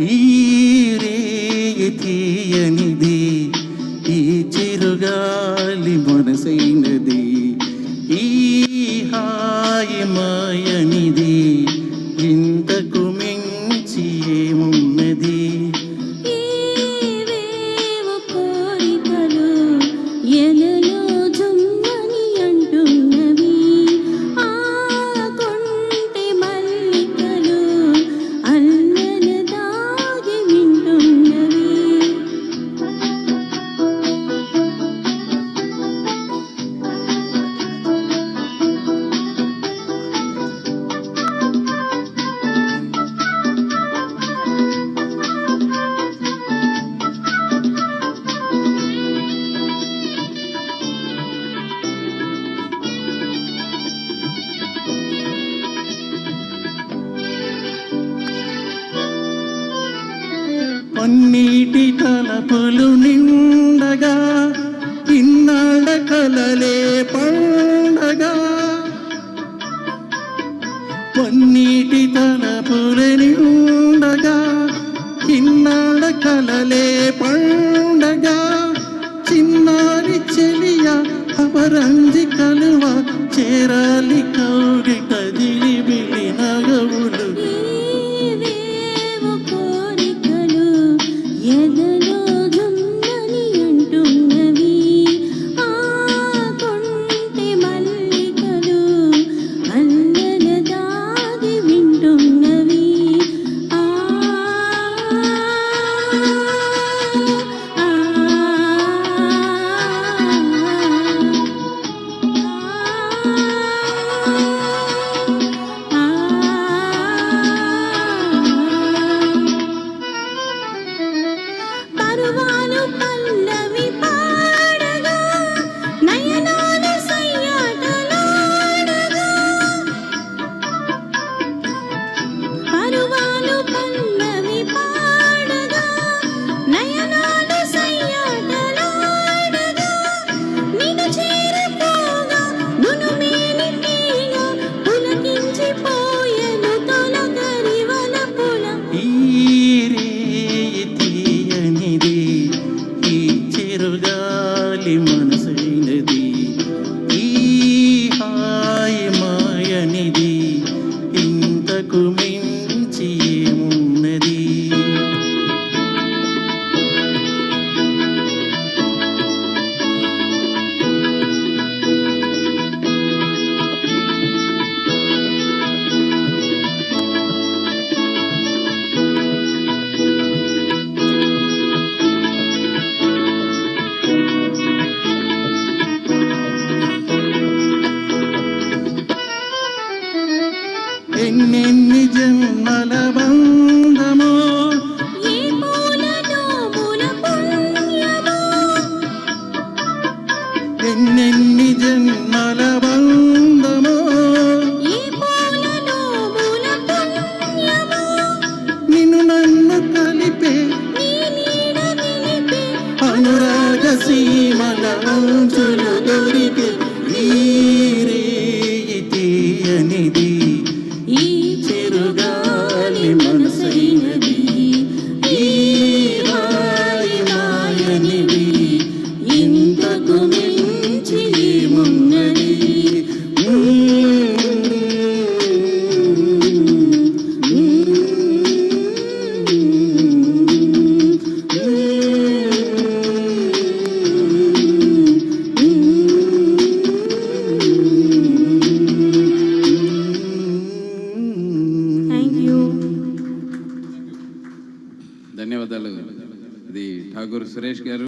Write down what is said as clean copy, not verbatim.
ఈ రేయి తీయనిది, ఈ చిరుగాలి మనసైనది, ఈ హాయి మాయనిది, ఇంతకు మించి ఏమున్నది? పన్నీటి తలపులు నిండగా, ఇన్నాళ్ళ కలలే పండగా. పన్నీటి తలపులు నిండగా, ఇన్నాళ్ళ కలలే పండగా. చిన్నారి చెలియ అపరంజి కలువ, చేరాలి కౌరి కదిలి బిలి నగవులు. మనసైనది, ఈ హాయి మాయనిది, ఇంతకు మించి ఏమున్నది? ఎన్నెన్ని జన్మల బంధమో, ఎన్నెన్ని జన్మల బంధమో, నిన్ను నన్ను కలిపే అనురాగ సీమల అంచులు దొరికే. ఈ రేయి తీయనిది, ఈ చిరుగాలి మనసైనది, ఈ హాయి మాయనిది, ఇంతకు మించి ఏమున్నది? ధన్యవాదాలు. ఇది ఠాగూర్ సురేష్ గారు.